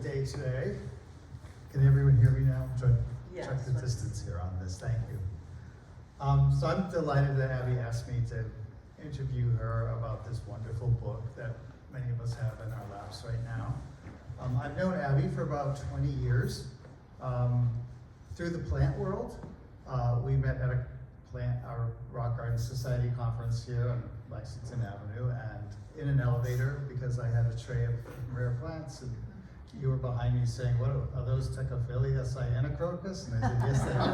big day today. Can everyone hear me now? I'm trying to Yes. check the distance here on this. Thank you. So I'm delighted that Abbie asked me to interview her about this wonderful book that many of us have in our laps right now. I've known Abbie for about 20 years through the plant world. We met at our Rock Garden Society conference here on Lexington Avenue, and in an elevator, because I had a tray of rare plants, and you were behind me saying, "What are those Tecophilia cyanocrocus?" And I said, "Yes, they are."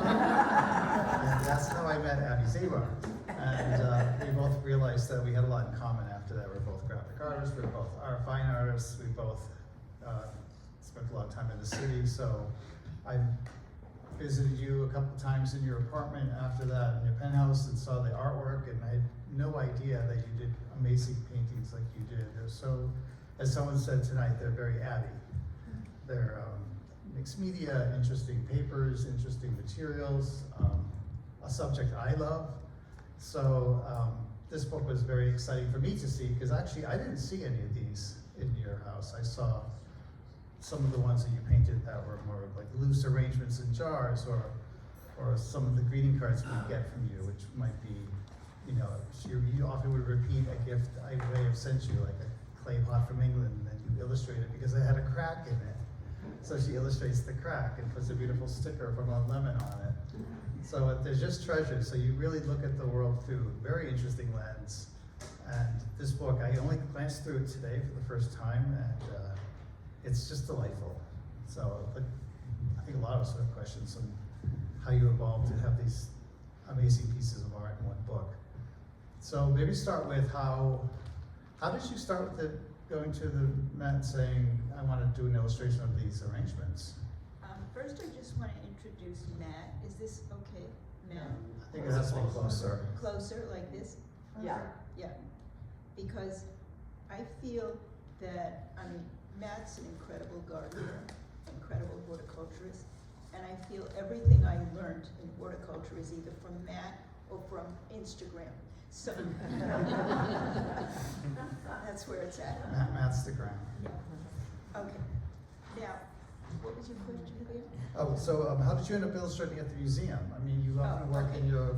And that's how I met Abbie Zabar. And we both realized that we had a lot in common after that. We're both graphic artists, we're both fine artists, we both spent a lot of time in the city. So I visited you a couple times in your apartment after that, in your penthouse, and saw the artwork, and I had no idea that you did amazing paintings like you did. They're so, as someone said tonight, they're very Abbie. They're mixed media, interesting papers, interesting materials, a subject I love. So this book was very exciting for me to see, because actually I didn't see any of these in your house. I saw some of the ones that you painted that were more like loose arrangements in jars, or some of the greeting cards we get from you, which might be, you know, you often would repeat a gift I may have sent you, like a clay pot from England, and then you illustrate it because it had a crack in it. So she illustrates the crack and puts a beautiful sticker from a lemon on it. So there's just treasure. So you really look at the world through a very interesting lens. And this book, I only glanced through it today for the first time, and it's just delightful. So I think a lot of us have questions on how you evolved to have these amazing pieces of art in one book. So maybe start with how did you start with going to the Met saying, I want to do an illustration of these arrangements? First, I just want to introduce Matt. Is this okay, Matt? I think it has to be closer. Closer, like this? Yeah. Yeah. Because I feel that, I mean, Matt's an incredible gardener, incredible horticulturist, and I feel everything I learned in horticulture is either from Matt or from Instagram. So that's where it's at. Matt's the ground. Yeah. Okay. Now, what was your question again? Oh, so how did you end up illustrating at the museum? I mean, you often work in your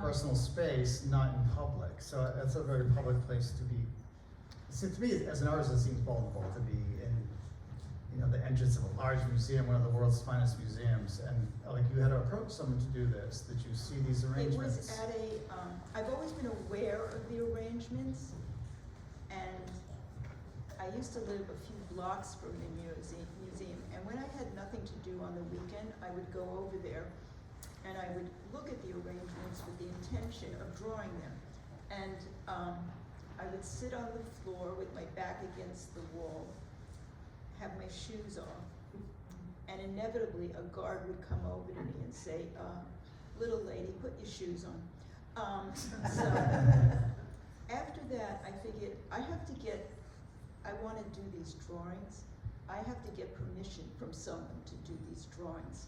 personal space, not in public. So that's a very public place to be. So to me, as an artist, it seems vulnerable to be in, you know, the entrance of a large museum, one of the world's finest museums, and like you had to approach someone to do this. Did you see these arrangements? It was at a, I've always been aware of the arrangements, and I used to live a few blocks from the museum, and when I had nothing to do on the weekend, I would go over there, and I would look at the arrangements with the intention of drawing them. And I would sit on the floor with my back against the wall, have my shoes off, and inevitably a guard would come over to me and say, little lady, put your shoes on. So after that, I figured I want to do these drawings. I have to get permission from someone to do these drawings.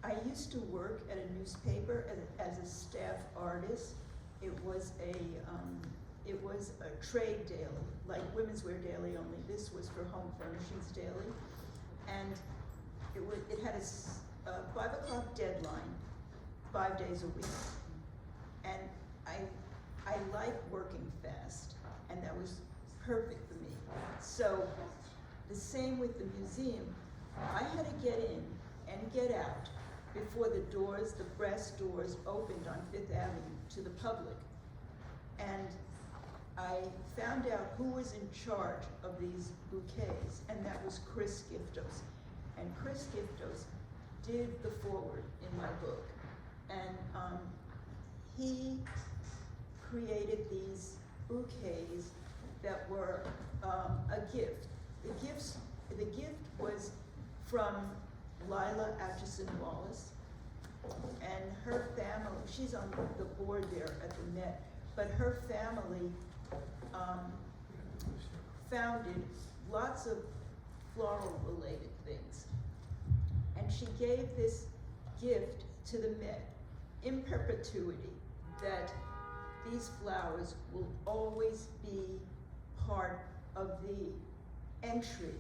I used to work at a newspaper as a staff artist. It was a trade daily, like Women's Wear Daily, only this was for Home Furnishings Daily. And it had a 5 o'clock deadline, 5 days a week. And I like working fast, and that was perfect for me. So the same with the museum. I had to get in and get out before the brass doors opened on 5th Avenue to the public. And I found out who was in charge of these bouquets, and that was Chris Giftos. And Chris Giftos did the foreword in my book. And he created these bouquets that were a gift. The gift was from Lila Atchison Wallace, and her family, she's on the board there at the Met, but her family founded lots of floral related things. And she gave this gift to the Met in perpetuity, that these flowers will always be part of the entry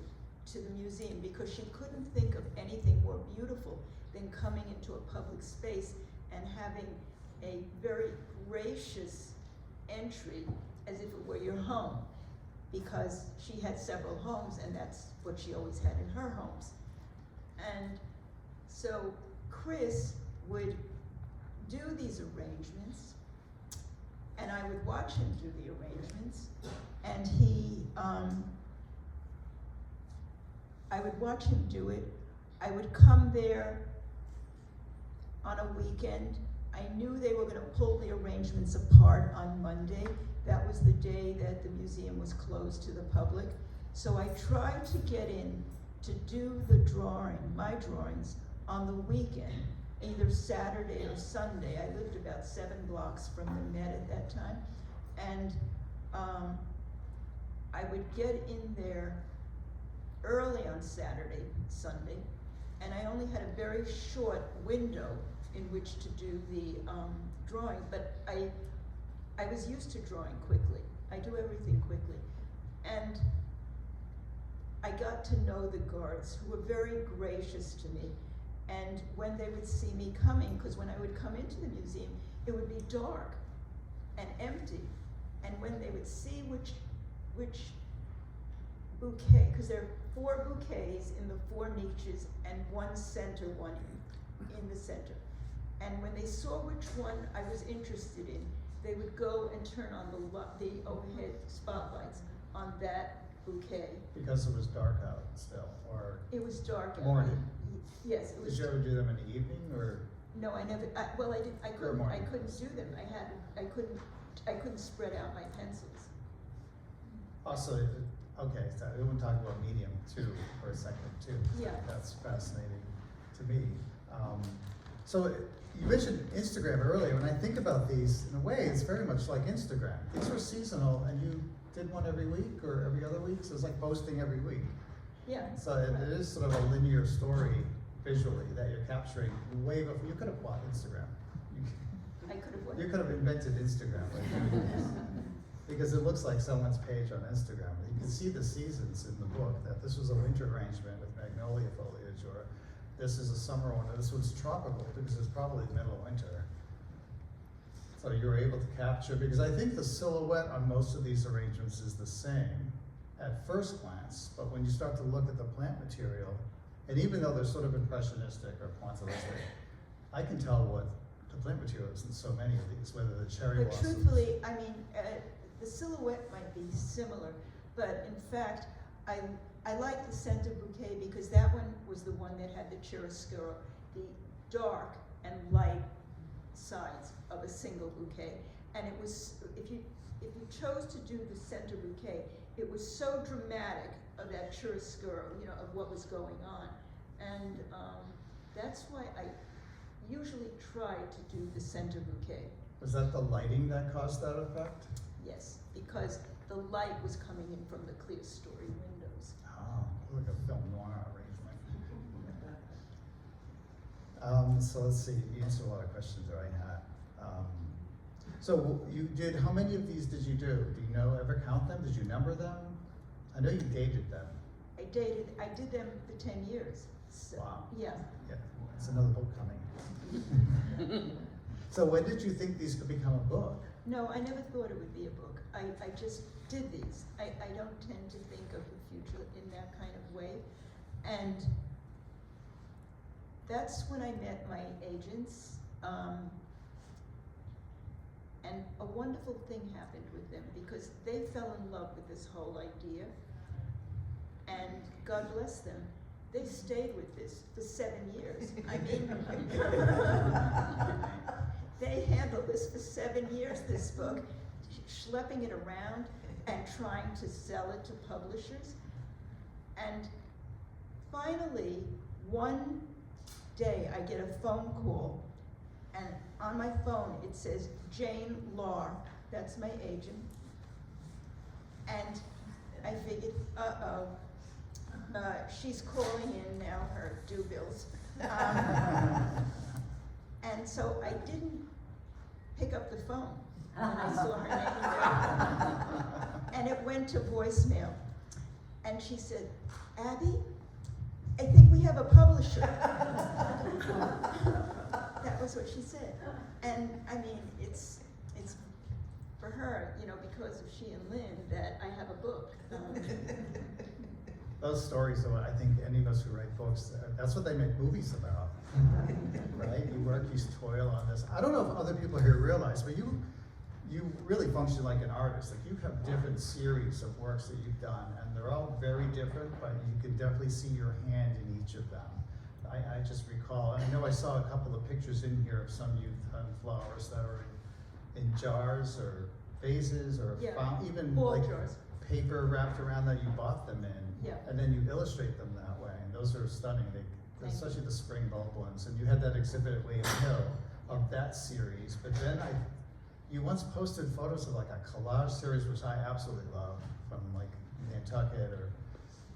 to the museum because she couldn't think of anything more beautiful than coming into a public space and having a very gracious entry as if it were your home, because she had several homes and that's what she always had in her homes. And so Chris would do these arrangements, and I would watch him do the arrangements, and I would watch him do it. I would come there on a weekend. I knew they were gonna pull the arrangements apart on Monday. That was the day that the museum was closed to the public. So I tried to get in to do the drawing, my drawings, on the weekend, either Saturday or Sunday. I lived about 7 blocks from the Met at that time. And I would get in there early on Saturday, Sunday, and I only had a very short window in which to do the drawing, but I was used to drawing quickly. I do everything quickly. And I got to know the guards, who were very gracious to me. And when they would see me coming, because when I would come into the museum, it would be dark and empty. And when they would see which bouquet, because there are 4 bouquets in the 4 niches and 1 center one in the center. And when they saw which one I was interested in, they would go and turn on the overhead spotlights on that bouquet. Because it was dark out still, or It was dark out. morning? Yes, it was. Did you ever do them in the evening, or? No, I never. I couldn't. morning. I couldn't do them. I couldn't spread out my pencils. Also, okay, so we want to talk about medium too for a second too. Yeah. That's fascinating to me. So you mentioned Instagram earlier. When I think about these, in a way, it's very much like Instagram. These were seasonal, and you did one every week or every other week, so it's like posting every week. Yeah. So it is sort of a linear story visually that you're capturing way before. You could have bought Instagram. I could have won. You could have invented Instagram, because it looks like someone's page on Instagram. You can see the seasons in the book, that this was a winter arrangement with magnolia foliage, or this is a summer one, or this one's tropical, because it's probably the middle of winter. So you were able to capture, because I think the silhouette on most of these arrangements is the same at first glance, but when you start to look at the plant material, and even though they're sort of impressionistic or pointillistic, I can tell what the plant material is in so many of these, whether the cherry But blossoms. truthfully, I mean, the silhouette might be similar, but in fact, I like the center bouquet because that one was the one that had the chiaroscuro, the dark and light sides of a single bouquet. And it was, if you chose to do the center bouquet, it was so dramatic of that chiaroscuro, of what was going on. And that's why I usually try to do the center bouquet. Was that the lighting that caused that effect? Yes, because the light was coming in from the clear story windows. Oh, like a film noir arrangement. So let's see, you answered a lot of questions that I had. So you did, how many of these did you do? Do you ever count them? Did you number them? I know you dated them. I did them for 10 years. So, Wow. yeah. Yeah, it's another book coming. So when did you think these could become a book? No, I never thought it would be a book. I just did these. I don't tend to think of the future in that kind of way. And that's when I met my agents. And a wonderful thing happened with them because they fell in love with this whole idea. And God bless them, they stayed with this for 7 years. I mean, they handled this for 7 years, this book, schlepping it around and trying to sell it to publishers. And finally, one day I get a phone call, and on my phone it says Jane Lahr, that's my agent. And I figured, she's calling in now her due bills. And so I didn't pick up the phone when I saw her name there. And it went to voicemail. And she said, Abbie, have a publisher. That was what she said. And I mean, it's for her, you know, because of she and Lynn, that I have a book. Those stories, though, I think any of us who write books, that's what they make movies about, right? You work, you toil on this. I don't know if other people here realize, but you really function like an artist. Like, you have different series of works that you've done, and they're all very different, but you can definitely see your hand in each of them. I just recall, and I know I saw a couple of pictures in here of some you've done flowers that are in jars or vases or even ball like jars. paper wrapped around that you bought them in, Yeah. and then you illustrate them that way, and those are stunning. Especially the spring bulb ones, and you had that exhibit at William Hill of that series. But then you once posted photos of like a collage series, which I absolutely love, from like Nantucket or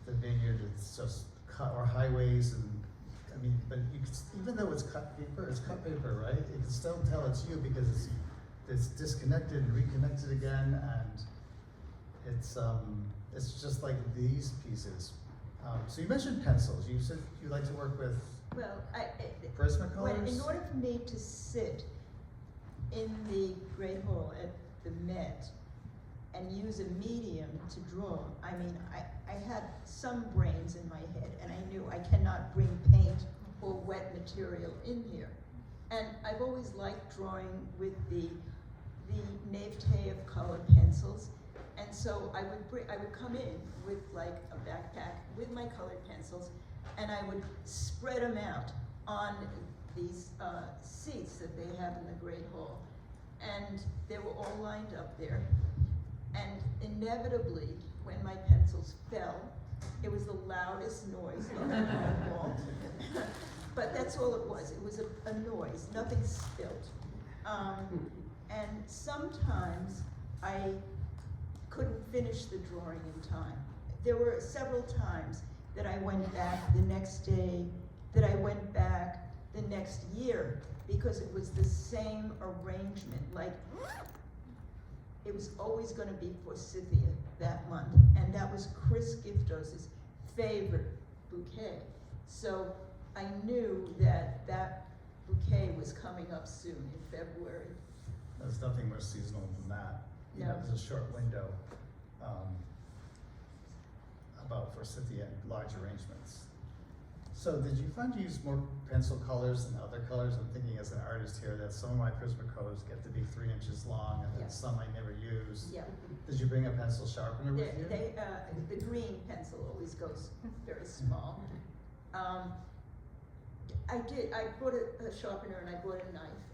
the vineyard. It's just cut, or highways, and I mean, but you can, even though it's cut paper, right? You can still tell it's you because it's disconnected and reconnected again, and it's just like these pieces. So you mentioned pencils. You said you like to work with Prismacolors? In order for me to sit in the Great Hall at the Met and use a medium to draw, I mean, I had some brains in my head, and I knew I cannot bring paint or wet material in here. And I've always liked drawing with the naivete of colored pencils. And so I would come in with like a backpack with my colored pencils, and I would spread them out on these seats that they have in the Great Hall. And they were all lined up there. And inevitably, when my pencils fell, it was the loudest noise in the whole hall. But that's all it was. It was a noise, nothing spilt. And sometimes I couldn't finish the drawing in time. There were several times that I went back the next day, that I went back the next year, because it was the same arrangement. Like, it was always gonna be Forsythia that month, and that was Chris Giftos' favorite bouquet. So I knew that that bouquet was coming up soon in February. There's nothing more seasonal than that. You know, there's a short window about Forsythia and large arrangements. So did you find you use more pencil colors than other colors? I'm thinking as an artist here that some of my Prismacolors get to be 3 inches long, and then some I never use. Yeah. Did you bring a pencil sharpener with you? The green pencil always goes very small. I bought a sharpener and I bought a knife,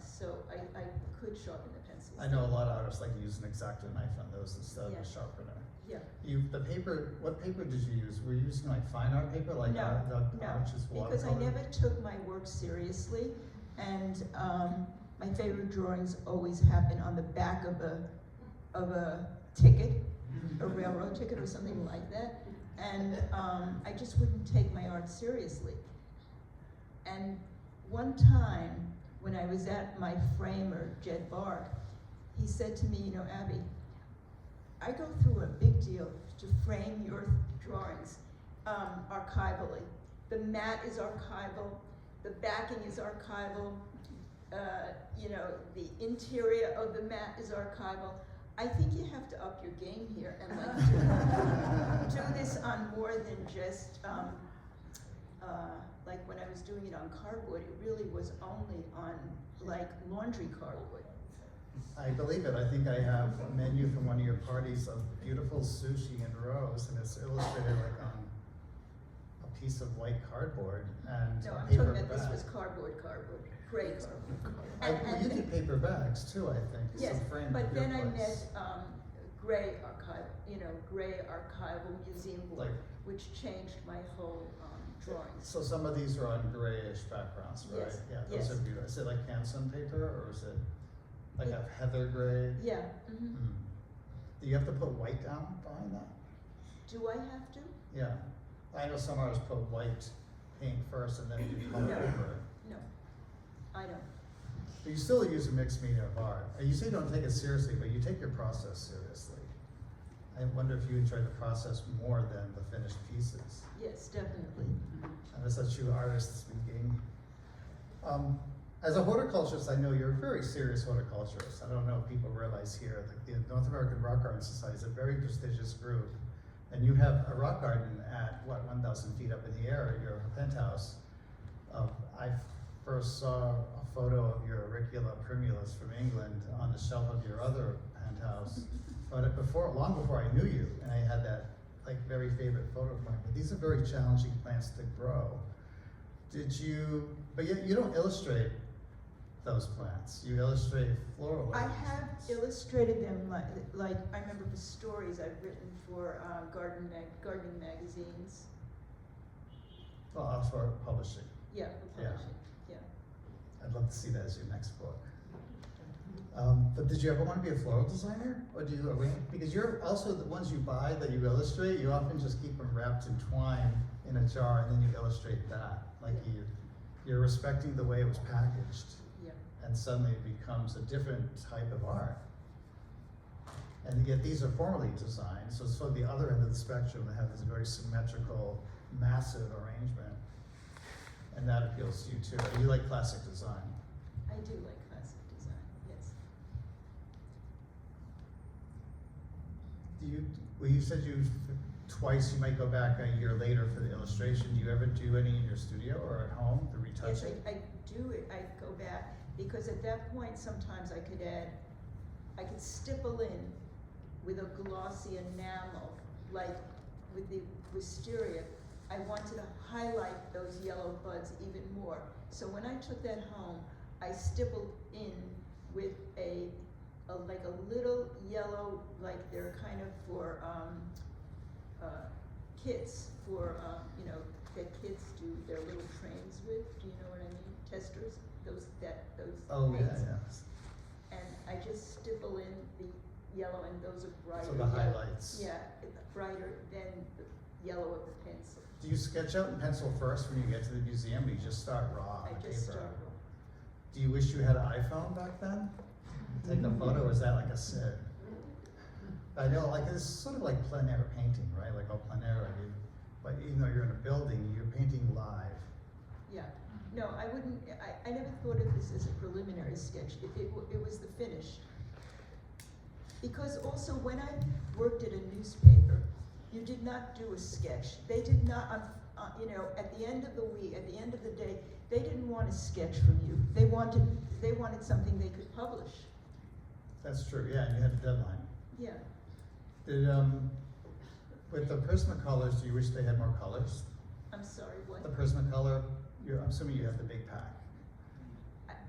so I could sharpen the pencils. I know a lot of artists like to use an X-Acto knife on those instead of a sharpener. Yeah. The paper, what paper did you use? Were you using like fine art paper, like No, Arches watercolor? because I never took my work seriously, and my favorite drawings always happen on the back of a ticket, a railroad ticket or something like that, and I just wouldn't take my art seriously. And one time, when I was at my framer, Jed Bark, he said to me, you know, Abbie, I go through a big deal to frame your drawings archivally. The mat is archival, the backing is archival, you know, the interior of the mat is archival. I think you have to up your game here and like do this on more than just, like when I was doing it on cardboard, it really was only on like laundry cardboard. I believe it. I think I have a menu from one of your parties of beautiful sushi in rows, and it's illustrated like on a piece of white cardboard and No, a I'm paper talking about bag. this was cardboard, gray cardboard. Well, you did paper bags too, I think. Yes, some framed but at your then I place. met Gray Archival, you know, Gray Archival Museum Board, Like- which changed my whole drawings. So some of these are on grayish backgrounds, right? Yes, Yeah, those yes. are beautiful. Is it like Hanson paper, or is it like a heather gray? Yeah. Hmm. Do you have to put white down behind that? Do I have to? Yeah. I know some artists put white paint first and then you color No. over it. No, I don't. But you still use a mixed media of art. You say don't take it seriously, but you take your process seriously. I wonder if you enjoy the process more than the finished pieces. Yes, definitely. And this such you artists speaking. As a horticulturist, I know you're a very serious horticulturist. I don't know if people realize here that the North American Rock Garden Society is a very prestigious group. And you have a rock garden at, what, 1,000 feet up in the air at your penthouse. I first saw a photo of your Auricula primulas from England on the shelf of your other penthouse, but long before I knew you, and I had that like very favorite photo of mine. But these are very challenging plants to grow. But yet you don't illustrate those plants. You illustrate floral. I have illustrated them like I remember the stories I've written for gardening magazines. Well, for publishing. Yeah, for publishing. Yeah. I'd love to see that as your next book. But did you ever want to be a floral designer, or do you arrange? Because you're also the ones you buy that you illustrate. You often just keep them wrapped in twine in a jar, and then you illustrate that. Like you're respecting the way it was packaged. Yeah. And suddenly it becomes a different type of art. And yet these are formally designed, so it's sort of the other end of the spectrum. They have this very symmetrical, massive arrangement. And that appeals to you too. You like classic design. I do like classic design, yes. Well, you said twice you might go back a year later for the illustration. Do you ever do any in your studio or at home to retouch Yes, it? I do it. I go back because at that point sometimes I could stipple in with a glossy enamel, like with the wisteria. I wanted to highlight those yellow buds even more. So when I took that home, I stippled in with like a little yellow, like they're kind of for kits for that kids do their little trains with. Do you know what I mean? Testers, those. Oh paints. yeah. And I just stipple in the yellow, and those are brighter. So the highlights. Yeah, brighter than the yellow of the pencil. Do you sketch out in pencil first when you get to the museum, or you just start raw on I paper? just start raw. Do you wish you had an iPhone back then? Take a photo, or is that like a sin? I know, like it's sort of like plein air painting, right? Like plein air, but even though you're in a building, you're painting live. Yeah. No, I wouldn't. I never thought of this as a preliminary sketch. It was the finish. Because also when I worked at a newspaper, you did not do a sketch. They did not, at the end of the week, at the end of the day, they didn't want a sketch from you. They wanted something they could publish. That's true, yeah, and you had a deadline. Yeah. With the Prismacolors, do you wish they had more colors? I'm sorry, what? The Prismacolor, I'm assuming you have the big pack.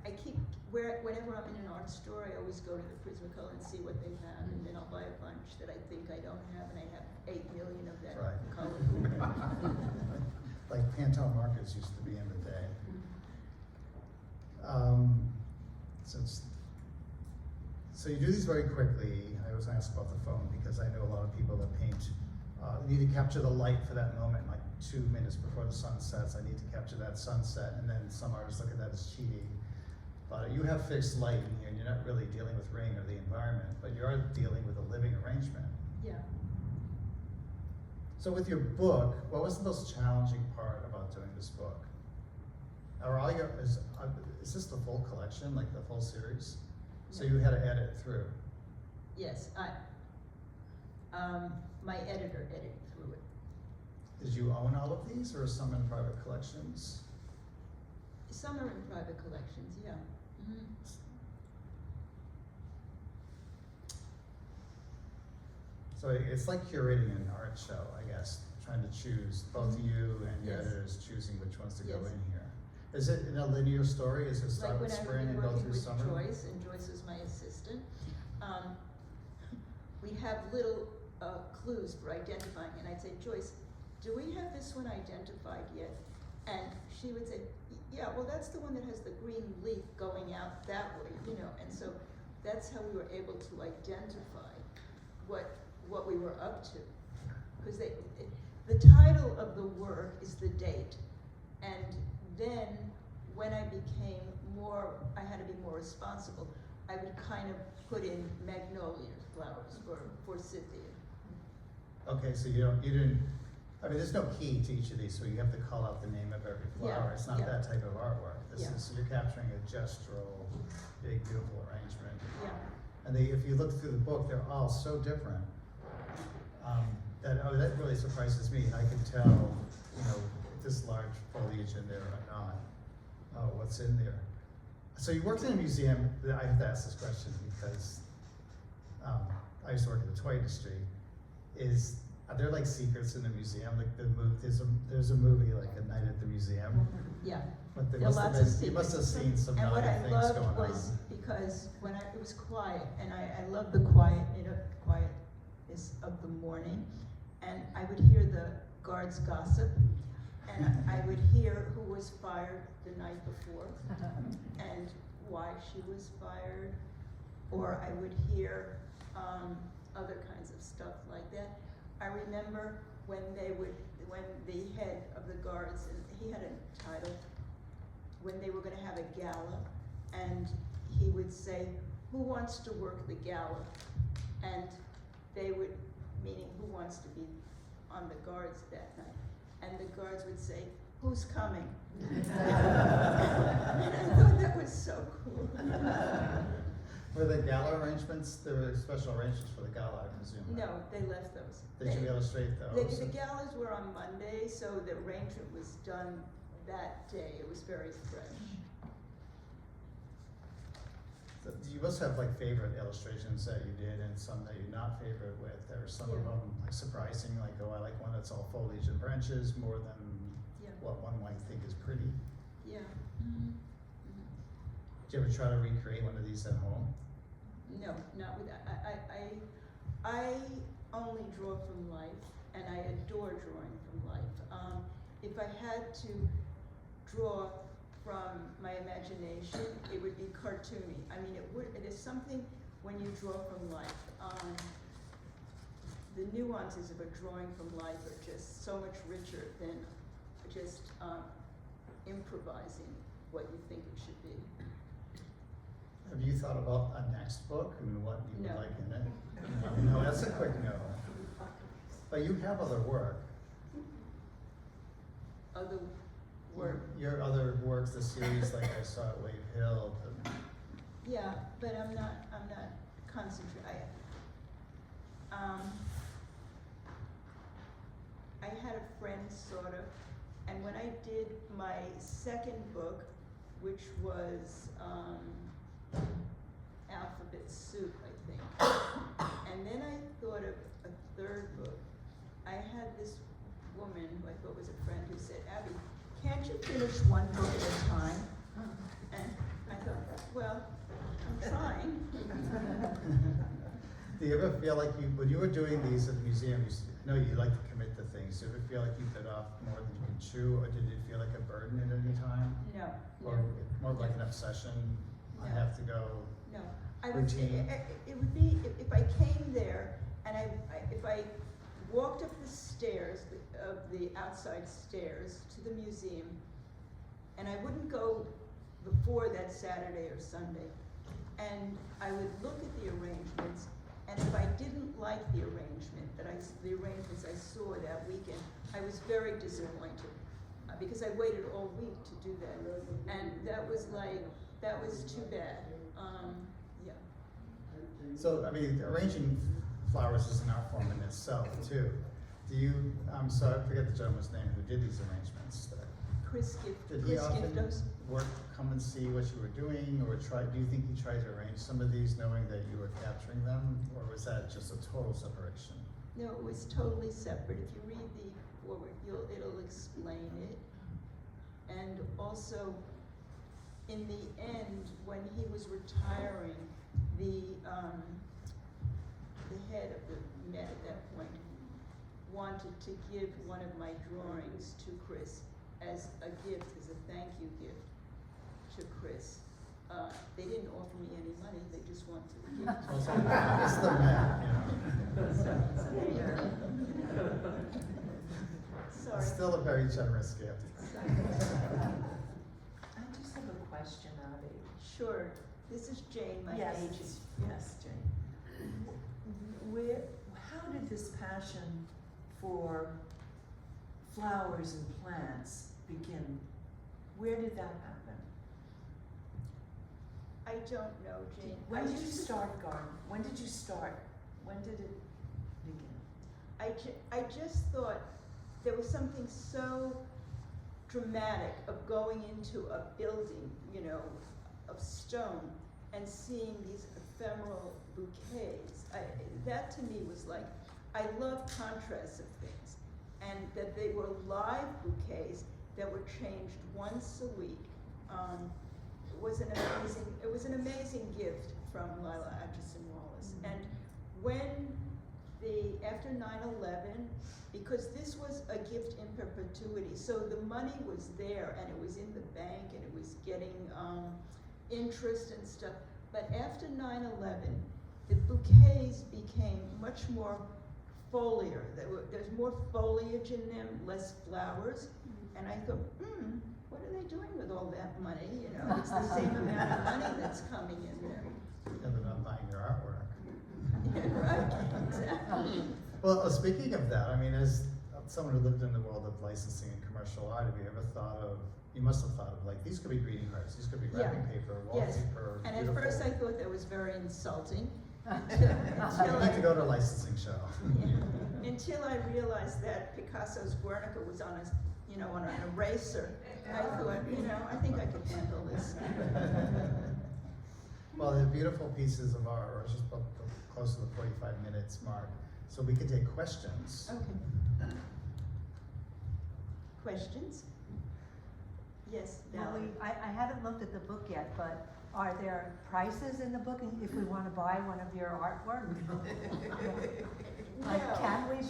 I keep, whenever I'm in an art store, I always go to the Prismacolor and see what they have, and then I'll buy a bunch that I think I don't have, and I have 8 million of that color. Like Pantone markers used to be in the day. So you do these very quickly. I always ask about the phone because I know a lot of people that paint need to capture the light for that moment, like 2 minutes before the sun sets. I need to capture that sunset, and then some artists look at that as cheating. But you have fixed light in here, and you're not really dealing with rain or the environment, but you are dealing with a living arrangement. Yeah. So with your book, what was the most challenging part about doing this book? Is this the full collection, like the full series? So you had to edit through. Yes, my editor edited through it. Did you own all of these, or are some in private collections? Some are in private collections, yeah. Mm-hmm. So it's like curating an art show, I guess, trying to choose, both you and your Yes. editors choosing which ones to go Yes. in here. Is it in a linear story? Is it start Like with when I spring was and go working through with summer? Joyce, and Joyce is my assistant, we'd have little clues for identifying, and I'd say, Joyce, do we have this one identified yet? And she would say, yeah, well, that's the one that has the green leaf going out that way, and so that's how we were able to identify what we were up to. Because the title of the work is the date, and then when I became I had to be more responsible, I would kind of put in magnolia flowers or forsythia. Okay, so you didn't I mean, there's no key to each of these, so you have to call out the name of every flower. Yeah, It's not yeah. that type of artwork. This Yeah. is, you're capturing a gestural, big, beautiful arrangement. Yeah, And they, if you look through the book, they're all so different. That really surprises me. I can tell, you know, this large foliage in there or not, what's in there. So you worked in a museum. I have to ask this question because I used to work in the toy industry. Are there like secrets in the museum? Like there's a movie like A Night at the Museum. yeah. But there There are must have lots of been, you must have secrets. seen some And what naughty I things loved going was on. because when it was quiet, and I love the quietness of the morning, and I would hear the guards gossip, and I would hear who was fired the night before, and why she was fired, or I would hear other kinds of stuff like that. I remember when the head of the guards, and he had a title, when they were gonna have a gala, and he would say, who wants to work the gala? And they would, meaning who wants to be on the guards that night? And the guards would say, who's coming? And I thought that was so cool. Were the gala arrangements, there were special arrangements for the gala, I presume? right? No, they left those. Did you illustrate those? The galas were on Monday, so the arrangement was done that day. It was very fresh. So you must have like favorite illustrations that you did and some that you're not favorite with. There are some of Yeah. them like surprising, like, oh, I like one that's all foliage and branches more than Yeah. what one might think is pretty. Yeah. Did you ever try to recreate one of these at home? No, not with, I only draw from life, and I adore drawing from life. If I had to draw from my imagination, it would be cartoony. I mean, it is something when you draw from life. The nuances of a drawing from life are just so much richer than just improvising what you think it should be. Have you thought about a next book and what you would No. like in it? No, that's a quick no. But you have other work. Other work. Your other works, the series like I saw at Wave Hill. Yeah, but I'm not concentrating. I had a friend sort of, and when I did my second book, which was Alphabet Soup, I think, and then I thought of a third book. I had this woman who I thought was a friend who said, Abbie, can't you finish one book at a time? And I thought, well, I'm trying. Do you ever feel like when you were doing these at the museum, I know you like to commit to things, do you ever feel like you bit off more than you can chew, or did it feel like a burden at any time? No, Or no, more like an obsession, I No. have to go, no. I would, Routine. it would be, if I came there and if I walked up the stairs, of the outside stairs to the museum, and I wouldn't go before that Saturday or Sunday, and I would look at the arrangements, and if I didn't like the arrangements I saw that weekend, I was very disappointed, because I waited all week to do that, and that was too bad, yeah. so, I mean, arranging flowers is an art form in itself, too. Do you, so I forget the gentleman's name who did these arrangements. Chris Did he often Giftos. come and see what you were doing, or do you think he tried to arrange some of these knowing that you were capturing them, or was that just a total separation? No, it was totally separate. If you read the forward, it'll explain it. And also, in the end, when he was retiring, the head of the Met at that point wanted to give one of my drawings to Chris as a gift, as a thank you gift to Chris. They didn't offer me any money, they just wanted to give it to me. It's the Met, you know. So there you go. Sorry. It's still a very generous gift. Sorry. I just have a question, Abbie. Sure, this is Jane, my Yes, agent. yes, Jane. How did this passion for flowers and plants begin? Where did that happen? I don't know, Jane. When I did you used to- start garden? When did you start? When did it begin? I just thought there was something so dramatic of going into a building, you know, of stone and seeing these ephemeral bouquets. That to me was like, I love contrasts of things, and that they were live bouquets that were changed once a week. It was an amazing gift from Lila Atchison Wallace. Mm-hmm. And when after 9/11, because this was a gift in perpetuity, so the money was there and it was in the bank and it was getting interest and stuff. But after 9/11, the bouquets became much more foliar. There's more foliage in them, less flowers. And I thought, what are they doing with all that money? You know, it's the same amount of money that's coming in there. And they're not buying your artwork. Yeah, right, exactly. Well, speaking of that, I mean, as someone who lived in the world of licensing and commercial art, have you ever thought of, you must have thought of, like, these could be greeting cards, these could be wrapping paper, Yes. wallpaper, And beautiful. at first I thought that was very insulting. You need to go to a licensing show. Until I realized that Picasso's Guernica was on on an eraser. I thought, I think I could handle this. Well, they're beautiful pieces of art. We're just about close to the 45 minutes mark, so we can take questions. Okay. Questions? Yes, Valerie. Molly, I haven't looked at the book yet, but are there prices in the book if we want to buy one of your artwork? Like, No. can we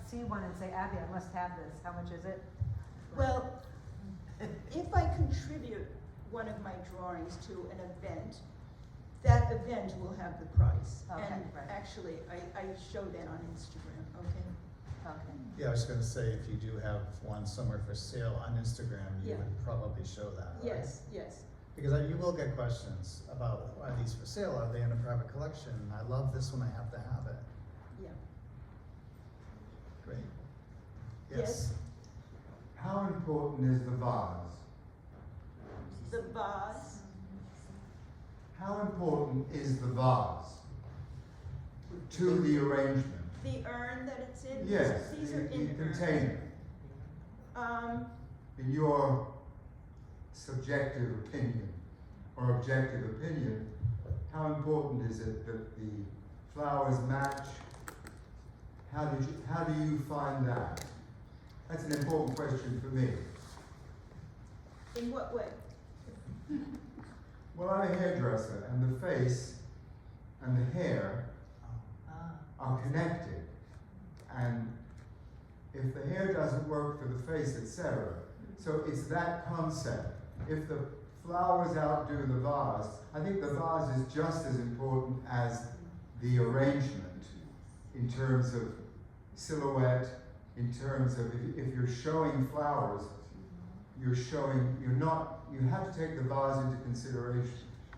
see one and say, Abbie, I must have this, how much is it? Well, if I contribute one of my drawings to an event, that event will have the price. Okay, And right. actually, I show that on Instagram, okay? Okay. Yeah, I was gonna say, if you do have one somewhere for sale on Instagram, you Yeah. would probably show that, right? Yes, yes. Because you will get questions about, are these for sale, are they in a private collection? I love this one, I have to have it. Yeah. Great. Yes. How important is the vase? The vase, How important is the vase to the arrangement? the urn that it's in. Yes, These are the in urns. container. In your subjective opinion or objective opinion, how important is it that the flowers match? How do you find that? That's an important question for me. In what way? Well, I'm a hairdresser, and the face and the hair are connected. And if the hair doesn't work for the face, etc. So it's that concept. If the flowers outdo the vase, I think the vase is just as important as the arrangement in terms of silhouette, in terms of if you're showing flowers, you have to take the vase into consideration.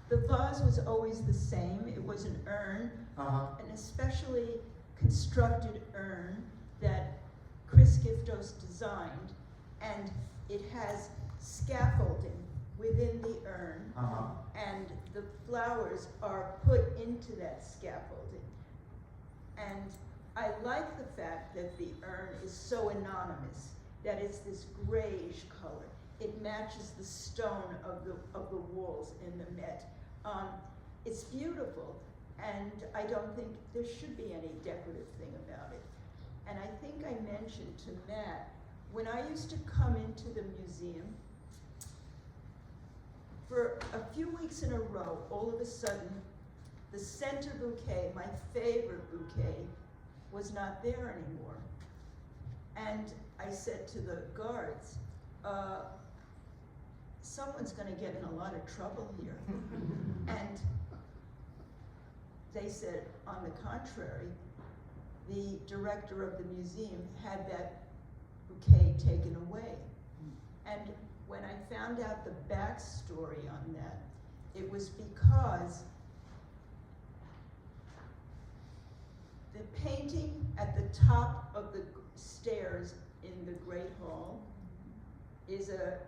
The vase was always the same. It was an urn, an especially constructed urn that Chris Giftos designed, and it has scaffolding within the urn, and the flowers are put into that scaffolding. And I like the fact that the urn is so anonymous, that it's this grayish color. It matches the stone of the walls in the Met. It's beautiful, and I don't think there should be any decorative thing about it. And I think I mentioned to Matt, when I used to come into the museum, for a few weeks in a row, all of a sudden, the center bouquet, my favorite bouquet, was not there anymore. And I said to the guards, someone's gonna get in a lot of trouble here. And they said, on the contrary, the director of the museum had that bouquet taken away. And when I found out the backstory on that, it was because the painting at the top of the stairs in the Great Hall is a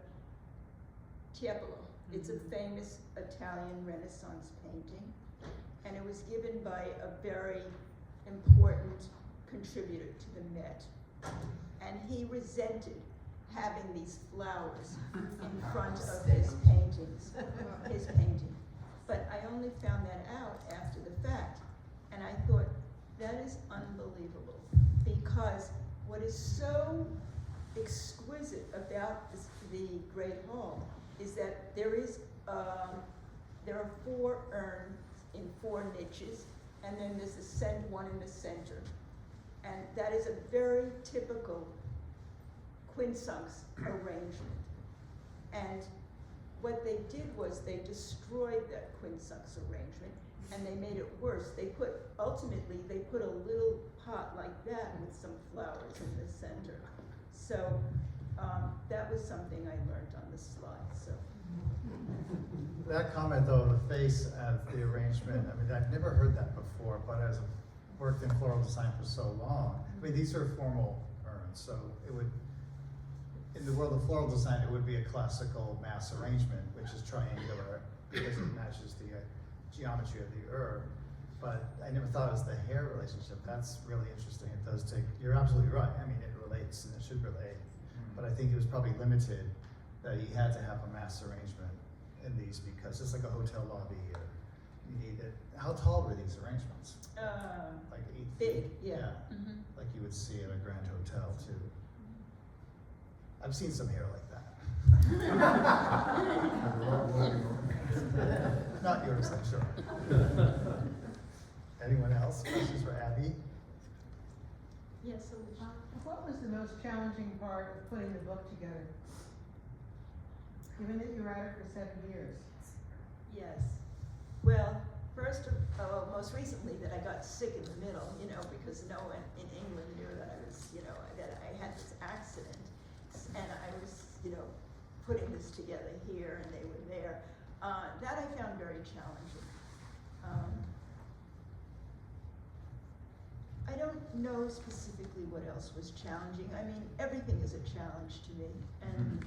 Tiepolo. It's a famous Italian Renaissance painting, and it was given by a very important contributor to the Met. And he resented having these flowers in front of his paintings, his painting. But I only found that out after the fact, and I thought, that is unbelievable, because what is so exquisite about the Great Hall is that there are 4 urns in 4 niches, and then there's one in the center. And that is a very typical quincunx arrangement. And what they did was they destroyed that quincunx arrangement, and they made it worse. Ultimately, they put a little pot like that with some flowers in the center. So that was something I learned on the slide, so. That comment though, the face of the arrangement, I mean, I've never heard that before, but as I've worked in floral design for so long, I mean, these are formal urns, so it would, in the world of floral design, it would be a classical mass arrangement, which is triangular because it matches the geometry of the urn. But I never thought it was the hair relationship. That's really interesting. It does take, you're absolutely right. I mean, it relates and it should relate. But I think it was probably limited that he had to have a mass arrangement in these because it's like a hotel lobby here. You need it. How tall were these arrangements? Like 8 feet? Big, yeah. Mm-hmm. Like you would see at a grand hotel too. I've seen some hair like that. Not yours, I'm sure. Anyone else? Questions for Abbie? Yes, so What was the most challenging part of putting the book together? Given that you were at it for 7 years. yes. Well, most recently that I got sick in the middle, because no one in England knew that I was, that I had this accident. And I was, putting this together here and they were there. That I found very challenging. I don't know specifically what else was challenging. I mean, everything is a challenge to me. And,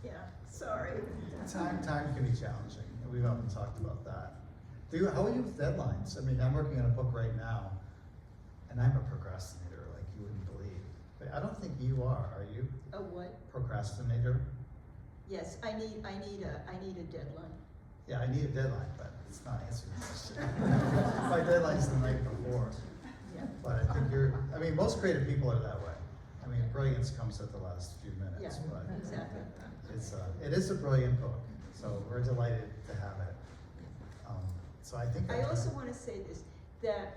yeah, sorry. Time can be challenging, and we've often talked about that. How are you with deadlines? I mean, I'm working on a book right now, and I'm a procrastinator like you wouldn't believe. But I don't think you are you? A what? Procrastinator? Yes, I need a deadline. Yeah, I need a deadline, but it's not answering the question. My deadline's the night before. Yeah. But I think most creative people are that way. I mean, brilliance comes at the last few minutes, Yeah, but exactly. it is a brilliant book, so we're delighted to have it. So I think I also want to say this, that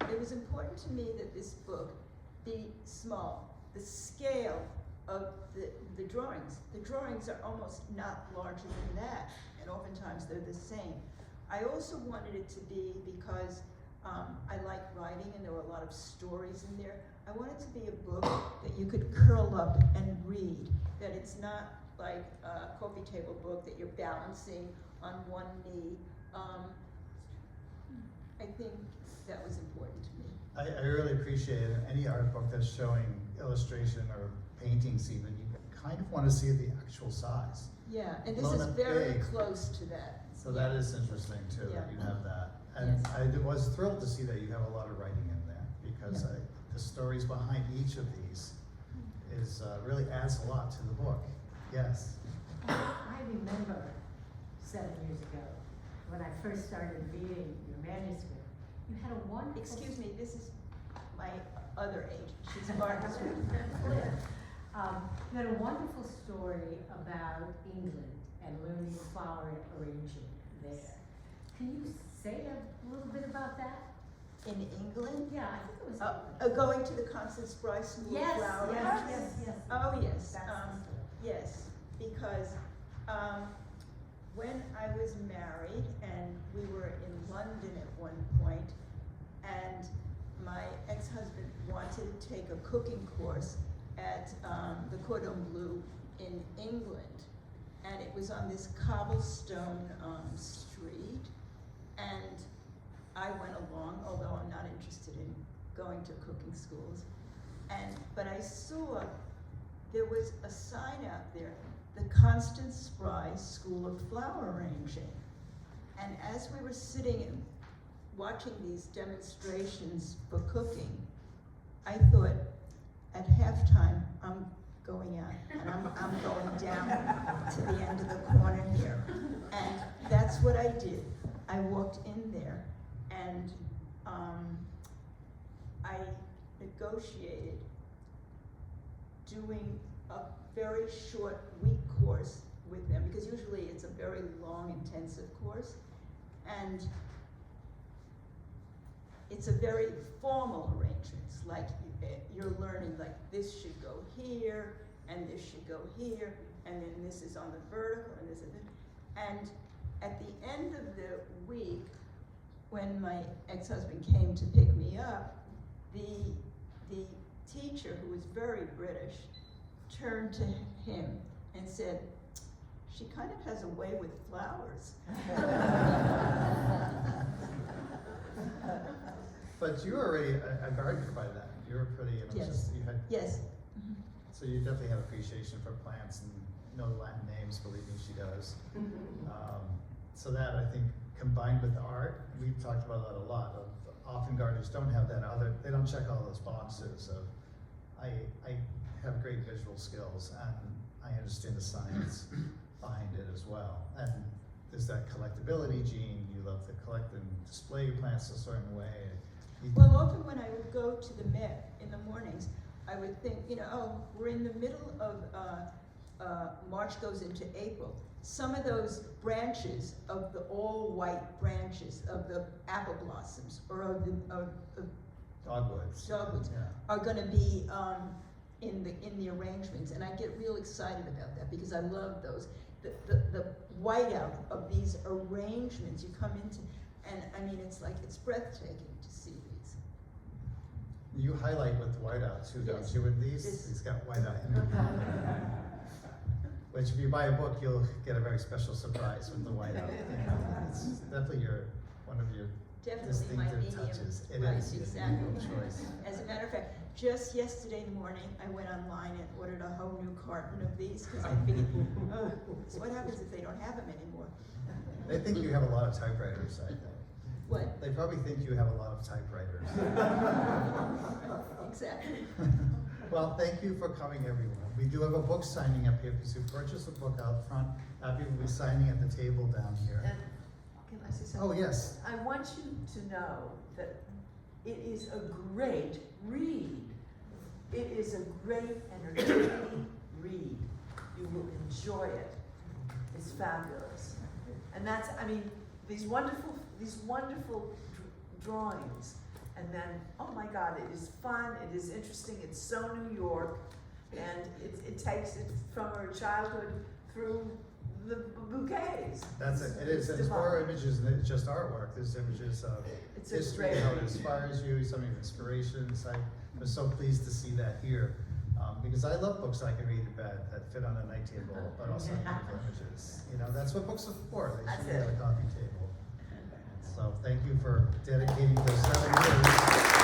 it was important to me that this book be small. The scale of the drawings. The drawings are almost not larger than that, and oftentimes they're the same. I also wanted it to be, because I like writing and there were a lot of stories in there, I want it to be a book that you could curl up and read, that it's not like a coffee table book that you're balancing on one knee. I think that was important to me. I really appreciate it. Any art book that's showing illustration or paintings even, you kind of want to see the actual size. Yeah, and this Blown is up very big. close to that. So that is interesting too, that Yeah. you have that. And Yes. I was thrilled to see that you have a lot of writing in there, because Yeah. the stories behind each of these is really adds a lot to the book. Yes. I remember 7 years ago, when I first started reading your manuscript, you had a wonderful. Excuse me, this is my other age. She's Martha's. You had a wonderful story about England and learning flower arranging there. Can you say a little bit about that? In England? Yeah, I think it was. Going to the Constance Bryce School of Yes, Flower yes, Arts? yes. Oh, yes. That's the story. Yes, because when I was married and we were in London at one point, and my ex-husband wanted to take a cooking course at the Cordon Bleu in England, and it was on this cobblestone street, and I went along, although I'm not interested in going to cooking schools. But I saw there was a sign out there, the Constance Spry School of Flower Arranging. And as we were sitting and watching these demonstrations for cooking, I thought, at halftime, I'm going out, and I'm going down to the end of the corner here. And that's what I did. I walked in there, and I negotiated doing a very short week course with them, because usually it's a very long, intensive course. And it's a very formal arrangements, like you're learning like this should go here, and this should go here, and then this is on the vertical, and this and this. And at the end of the week, when my ex-husband came to pick me up, the teacher, who was very British, turned to him and said, "She kind of has a way with flowers." But you were already a gardener by then. You were pretty, it was Yes. just, you had, Yes. so you definitely have appreciation for plants and know Latin names, believe me, she does. So that, I think, combined with the art, we've talked about that a lot, often gardeners don't have that they don't check all those boxes of, I have great visual skills and I understand the science behind it as well. And there's that collectability gene, you love to collect and display your plants a certain way. Well, often when I would go to the Met in the mornings, I would think, oh, we're in the middle of March goes into April. Some of those branches of the all white branches of the apple blossoms or of Dogwoods. dogwoods Yeah. are going to be in the arrangements, and I get real excited about that because I love those. The whiteout of these arrangements you come into, and I mean it's breathtaking to see these. You highlight with the whiteout too, don't Yes. you, with these? This- He's got whiteout in it. Which if you buy a book, you'll get a very special surprise with the whiteout. It's definitely one of your Definitely my distinctive medium. touches. It Right, is your exactly. medium choice. As a matter of fact, just yesterday morning, I went online and ordered a whole new carton of these because I figured, so what happens if they don't have them anymore? They think you have a lot of typewriters, I think. What? They probably think you have a lot of typewriters. Exactly. Well, thank you for coming, everyone. We do have a book signing up here. If you purchase a book out front, Abbie will be signing at the table down here. And can I say something? Oh, yes. I want you to know that it is a great read. It is a great entertaining read. You will enjoy it. It's fabulous. And that's, I mean, these wonderful drawings. And then, oh my God, it is fun, it is interesting, it's so New York. And it takes it from her childhood through the bouquets. That's it. It is. It's It's more divine. images than it's just artwork. There's images of It's a history, great how it read. inspires you, some of your inspirations. I was so pleased to see that here. Because I love books I can read in bed that fit on a night table, but also have beautiful images. That's what books are for. They That's should be on it. a coffee table. So thank you for dedicating those 7 years.